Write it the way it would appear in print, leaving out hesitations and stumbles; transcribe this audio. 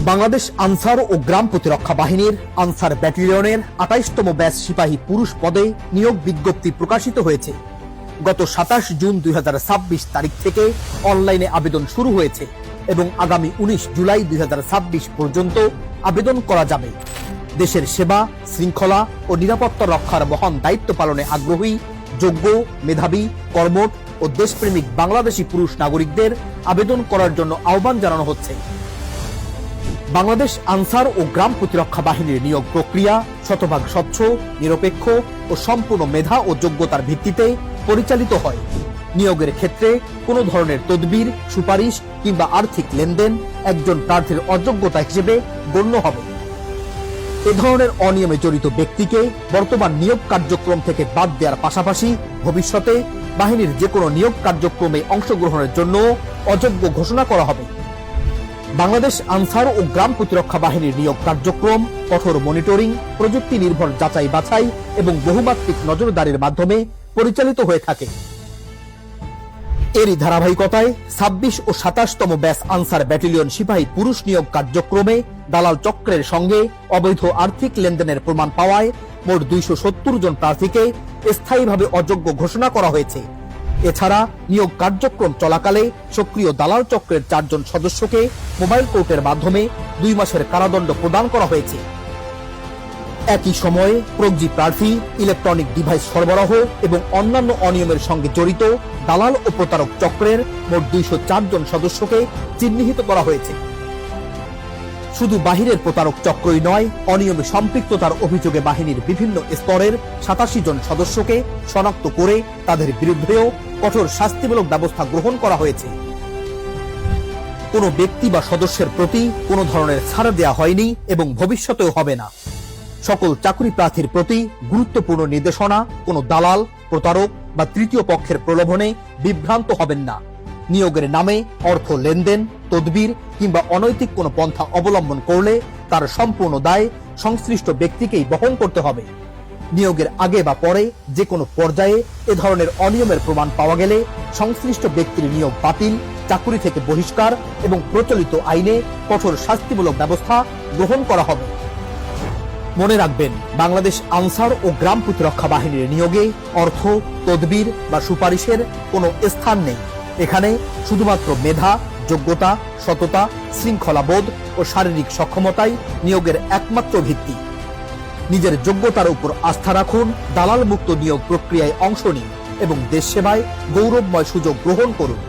বাংলাদেশ আনসার ও গ্রাম প্রতিরক্ষা বাহিনীর answer ব্যাটালিয়নের ২৮তম batch সিপাহী পুরুষ পদে নিয়োগ বিজ্ঞপ্তি প্রকাশিত হয়েছে। গত ২৭ জুন ২০২৬ তারিখ থেকে অনলাইনে আবেদন শুরু হয়েছে এবং আগামী ১৯ জুলাই ২০২৬ পর্যন্ত আবেদন করা যাবে। দেশের সেবা, শৃঙ্খলা ও নিরাপত্তা রক্ষার মহান দায়িত্ব পালনে আগ্রহী, যোগ্য, মেধাবী, কর্মঠ ও দেশপ্রেমিক বাংলাদেশি পুরুষ নাগরিকদের আবেদন করার জন্য আহ্বান জানানো হচ্ছে। বাংলাদেশ আনসার ও গ্রাম প্রতিরক্ষা বাহিনীর নিয়োগ প্রক্রিয়া শতভাগ স্বচ্ছ, নিরপেক্ষ ও সম্পূর্ণ মেধা ও যোগ্যতার ভিত্তিতে পরিচালিত হয়। নিয়োগের ক্ষেত্রে কোনো ধরনের তদবির, সুপারিশ কিংবা আর্থিক লেনদেন একজন প্রার্থীর অযোগ্যতা হিসেবে গণ্য হবে। এ ধরনের অনিয়মে জড়িত ব্যক্তিকে বর্তমান নিয়োগ কার্যক্রম থেকে বাদ দেওয়ার পাশাপাশি ভবিষ্যতে বাহিনীর যে কোনো নিয়োগ কার্যক্রমে অংশগ্রহণের জন্য অযোগ্য ঘোষণা করা হবে। বাংলাদেশ আনসার ও গ্রাম প্রতিরক্ষা বাহিনীর নিয়োগ কার্যক্রম কঠোর মনিটরিং, প্রযুক্তি নির্ভর যাচাই বাছাই এবং বহুমাত্রিক নজরদারির মাধ্যমে পরিচালিত হয়ে থাকে। এরই ধারাবাহিকতায় ২৬ ও ২৭তম ব্যাচ আনসার ব্যাটালিয়ন সিপাহী পুরুষ নিয়োগ কার্যক্রমে দালাল চক্রের সঙ্গে অবৈধ আর্থিক লেনদেনের প্রমাণ পাওয়ায় মোট ২৭০ জন প্রার্থীকে স্থায়ীভাবে অযোগ্য ঘোষণা করা হয়েছে। এছাড়া নিয়োগ কার্যক্রম চলাকালে সক্রিয় দালাল চক্রের ৪ জন সদস্যকে মোবাইল কোর্টের মাধ্যমে ২ মাসের কারাদণ্ড প্রদান করা হয়েছে। একই সময়ে প্রজ্ঞী প্রার্থী, ইলেকট্রনিক ডিভাইস সরবরাহ এবং অন্যান্য অনিয়মের সঙ্গে জড়িত দালাল ও প্রতারক চক্রের মোট ২০৪ জন সদস্যকে চিহ্নিত করা হয়েছে। শুধু বাহিরের প্রতারক চক্রই নয়, অনিয়মে সম্পৃক্ততার অভিযোগে বাহিনীর বিভিন্ন স্তরের ৮৭ জন সদস্যকে শনাক্ত করে তাদের বিরুদ্ধেও কঠোর শাস্তিমূলক ব্যবস্থা গ্রহণ করা হয়েছে। কোনো ব্যক্তি বা সদস্যের প্রতি কোনো ধরনের ছাড় দেওয়া হয়নি এবং ভবিষ্যতেও হবে না। সকল চাকরি প্রার্থীর প্রতি গুরুত্বপূর্ণ নির্দেশনা, কোনো দালাল, প্রতারক বা তৃতীয় পক্ষের প্রলোভনে বিভ্রান্ত হবেন না। নিয়োগের নামে অর্থ লেনদেন, তদবির কিংবা অনৈতিক কোনো পন্থা অবলম্বন করলে তার সম্পূর্ণ দায় সংশ্লিষ্ট ব্যক্তিকেই বহন করতে হবে। নিয়োগের আগে বা পরে যে কোনো পর্যায়ে এ ধরনের অনিয়মের প্রমাণ পাওয়া গেলে সংশ্লিষ্ট ব্যক্তির নিয়োগ বাতিল, চাকরি থেকে বহিষ্কার এবং প্রচলিত আইনে কঠোর শাস্তিমূলক ব্যবস্থা গ্রহণ করা হবে। মনে রাখবেন, বাংলাদেশ আনসার ও গ্রাম প্রতিরক্ষা বাহিনীর নিয়োগে অর্থ, তদবির বা সুপারিশের কোনো স্থান নেই। এখানে শুধুমাত্র মেধা, যোগ্যতা, সততা, শৃঙ্খলাবোধ ও শারীরিক সক্ষমতাই নিয়োগের একমাত্র ভিত্তি। নিজের যোগ্যতার উপর আস্থা রাখুন, দালাল মুক্ত নিয়োগ প্রক্রিয়ায় অংশ নিন এবং দেশ সেবায় গৌরবময় সুযোগ গ্রহণ করুন।